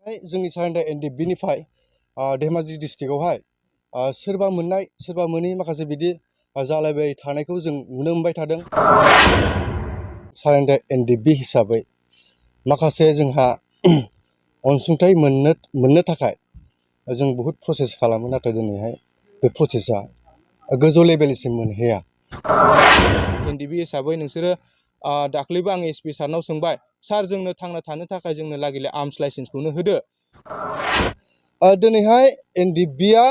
जोंनि सारेन्डार एनडिबिनिफ्राय धेमाजि डिस्ट्रिक्टआवहाय सोरबा मोननाय सोरबा मोनै माखासे बिदि जालायबाय थानायखौ जों नुनो मोनबाय थादों। सारेन्डार एनडिबि हिसाबै माखासे जोंहा अनसुंथाइ मोननो थाखाय जों बहुद प्रसेस खालामो, नाथाय दिनैहाय बे प्रसेसा गोजौ लेभेलसिम मोनहैया। एनडिबि हिसाबै नोंसोरो दाख्लैबो आं एसपि सारनाव सोंबाय, सार जोंनो थांना थानो थाखाय जोंनो लागिले आर्मस लाइसेन्सखौनो होदो। दिनैहाय एनडिबिया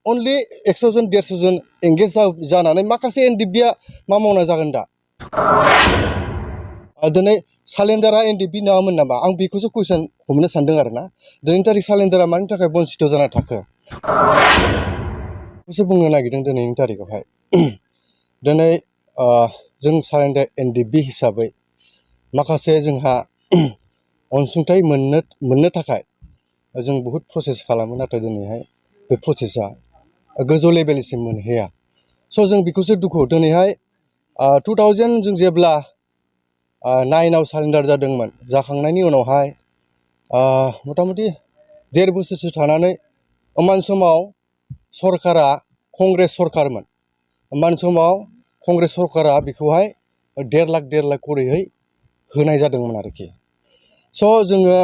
अनलि 100 जन 150 जन एंगेज जानानै माखासे एनडिबिया मा मावना जागोन दा? दिनै सालेन्डारा एनडिबि नङामोन नामा? आं बेखौसो कुइसन हमनो सानदों आरो ना। दिनैनि तारिख सालेन्डारा मानि थाखाय बन्सित जाना थाखो बेखौसो बुंनो नागिरदों दिनैनि तारिखआवहाय। दिनै जों सारेन्डार एनडिबि हिसाबै माखासे जोंहा अनसुंथाइ मोननो थाखाय जों बहुद प्रसेस खालामो, नाथाय दिनैहाय बे प्रसेसा गोजौ लेभेलसिम मोनहैया। स' जों बेखौसो दुखु। दिनैहाय 2000 जों जेब्ला 9आव सारेन्डार जादोंमोन, जाखांनायनि उनावहाय मथा-मथि 1.5 बोसोरसो थानानै होमबानि समाव सरकारा कंग्रेस सरकारमोन। होमबानि समाव कंग्रेस सरकारा बेखौहाय 1.5 लाख करैहै होनाय जादोंमोन आरोखि। स' जोङो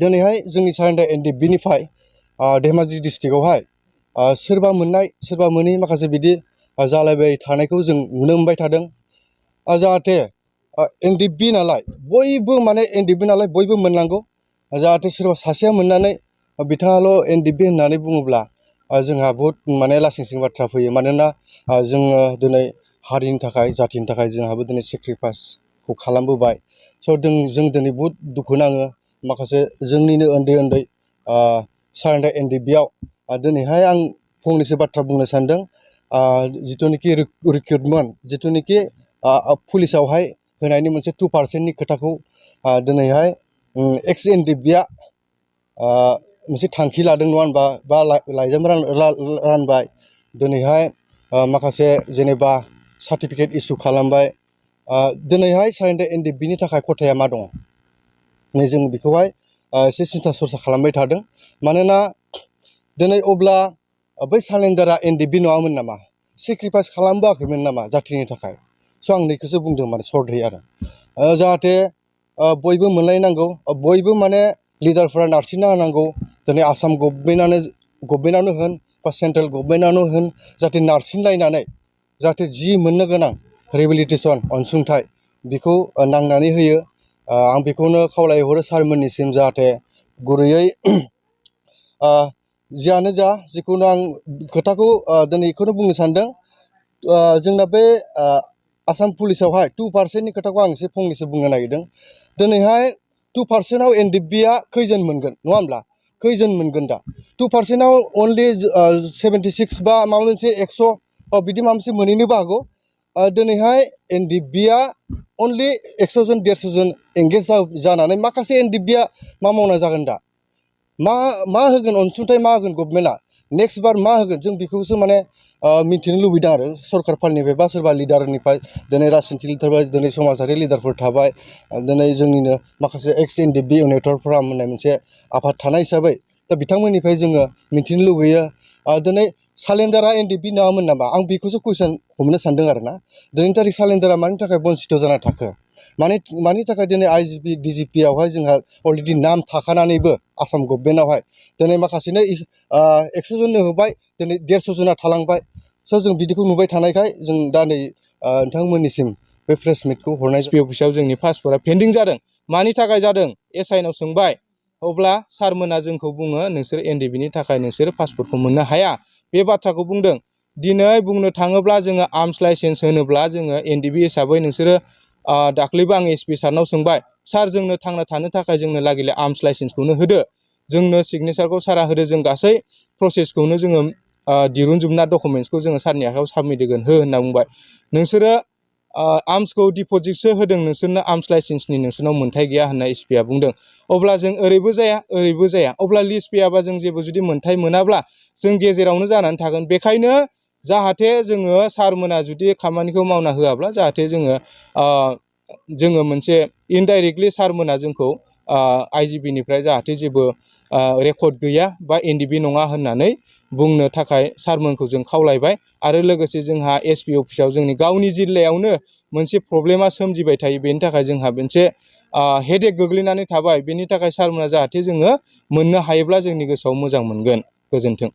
दिनैहाय जोंनि सारेन्डार एनडिबिनिफ्राय धेमाजि डिस्ट्रिक्टआवहाय सोरबा मोननाय सोरबा मोनै माखासे बिदि जालायबाय थानायखौ जों नुनो मोनबाय थादों। जाहाथे एनडिबि नालाय बयबो एनडिबि नालाय बयबो मोननांगौ। जाहाथे सोरबा सासेया मोननानै बिथाङाल' एनडिबि होननानै बुङोब्ला जोंहा बहुद लासिं सिं बाथ्रा फैयो। मानोना जोङो दिनै हारिनि थाखाय जाथिनि थाखाय जोंहाबो दिनै सेक्रिफाइसखौ खालामबोबाय। स' जों दिनै बहुद दुखु नाङो। माखासे जोंनिनो उन्दै सारेन्डार एनडिबियाव दिनैहाय आं फंनैसो बाथ्रा बुंनो सानदों। जिथुनिखि रिक्रुटमेन्ट जिथुनिखि पुलिसावहाय होनायनि मोनसे 2% खोथाखौ दिनैहाय एक्स एनडिबिया मोनसे थांखि लादों नङा होनबा, बा लाइजाम रानबाय। दिनैहाय माखासे जेनेबा सार्टिफिकेट इसु खालामबाय। दिनैहाय सारेन्डार एनडिबिनि थाखाय खथाया मा दङ? जों बेखौहाय एसे सिन्था सरसा खालामबाय थादों। मानोना दिनै अब्ला बै सारेन्डारा एनडिबि नङामोन नामा? सेक्रिफाइस खालामबोआखैमोन नामा जाथिनि थाखाय? स' आं नैखौसो बुंदों सर्टयै आरो जाहाथे बयबो मोनलायनांगौ, बयबो लिडारफोरा नारसिनना होनांगौ। दिनै आसाम गभर्नमेन्टआनो होन बा सेन्ट्रेल गभर्नमेन्टआनो होन, जाहाथे नारसिनलायनानै जाहाथे जि मोननो गोनां रिहेबिलिटेसन अनसुंथाइ बेखौ नांनानै होयो। आं बेखौनो खावलायहरो सारमोननिसिम, जाहाथे गुरैयै जियानो जा जिखुनु आं खोथाखौ दिनै बेखौनो बुंनो सानदों। जोंना बे आसाम पुलिसावहाय 2%नि खोथाखौ आं एसे फंनैसो बुंनो नागिरदों। दिनैहाय 2%आव एनडिबिया खैजोन मोनगोन नङा होमब्ला? खैजोन मोनगोन दा? 2%आव अनलि 76 बा माबा मोनसे 100 बिदि माबा मोनसे मोनहैनोबो हागौ। दिनैहाय एनडिबिया अनलि 100 जन 150 जन एंगेज जानानै माखासे एनडिबिया मा मावना जागोन दा? मा होगोन अनसुंथाइ, मा होगोन गभर्नमेन्टआ? नेक्स्ट बार मा होगोन? जों बेखौसो मिथिनो लुबैदों आरो सरकार फालनिफ्राय बा सोरबा लिडारनिफ्राय। दिनै राजनितिक थाबाय, दिनै समाजारि लिडारफोर थाबाय, दिनै जोंनिनो माखासे एक्स एनडिबि इउनाइटेड फराम होननाय मोनसे आफाद थानाय हिसाबै दा बिथांमोननिफ्राय जोङो मिथिनो लुगैयो। दिनै सालेन्डारा एनडिबि नङामोन नामा? आं बेखौसो कुइसन हमनो सानदों आरो ना। दिनैनि तारिख सालेन्डारा मानि थाखाय बन्सित जाना थाखो? मानि थाखाय दिनै आइजिपि डिजिपियावहाय जोंहा अलरेडि नाम थाखानानैबो आसाम गभर्नमेन्टआवहाय दिनै माखासेनो 100 जननो होबाय, दिनै 150 जना थालांबाय। स' जों बिदिखौ नुबाय थानायखाय जों दा नै नोंथांमोननिसिम बे प्रेस मिटखौ हरनाय एसपि अफिसाव जोंनि पासपर्टआ पेन्डिं जादों। मानि थाखाय जादों? एसआइनाव सोंबाय। अब्ला सारमोना जोंखौ बुङो, नोंसोर एनडिबिनि थाखाय नोंसोर पासपर्टखौ मोननो हाया। बे बाथ्राखौ बुंदों। दिनै बुंनो थाङोब्ला जोङो आर्मस लाइसेन्स होनोब्ला जोङो एनडिबि हिसाबै नोंसोरो दाख्लैबो आं एसपि सारनाव सोंबाय, सार जोंनो थांना थानो थाखाय जोंनो लागिले आर्मस लाइसेन्सखौनो होदो। जोंनो सिगनेसारखौ सारा होदो। जों गासै प्रसेसखौनो जोङो दिरुनजोबना डकुमेन्ट्सखौ जोङो सारनि आखायाव साबमिट होगोन होनना बुंबाय। नोंसोरो आर्मसखौ डिप'जिटसो होदों, नोंसोरनो आर्मस लाइसेन्सनि नोंसोरनाव मोन्थाय गैया होनना एसपिआ बुंदों। अब्ला जों ओरैबो जाया ओरैबो जाया। अब्ला लिस्ट फैयाबा जों जेबो जुदि मोन्थाय मोनाब्ला जों गेजेरावनो जानानै थागोन। बेखायनो जाहाथे जोङो सारमोना जुदि खामानिखौ मावना होआब्ला जाहाथे जोङो मोनसे इनडाइरेक्टलि सारमोना जोंखौ आइजिबिनिफ्राय जाहाथे जेबो रेकर्ड गैया बा एनडिबि नङा होननानै बुंनो थाखाय सारमोनखौ जों खावलायबाय। आरो लोगोसे जोंहा एसपि अफिसाव जोंनि गावनि जिल्लायावनो मोनसे प्रब्लेमा सोमजिबाय थायो, बेनि थाखाय जोंहा मोनसे हेडेक गोग्लैनानै थाबाय। बेनि थाखाय सारमोना जाहाथे जोङो मोननो हायोब्ला जोंनि गोसोआव मोजां मोनगोन। गोजोन्थों।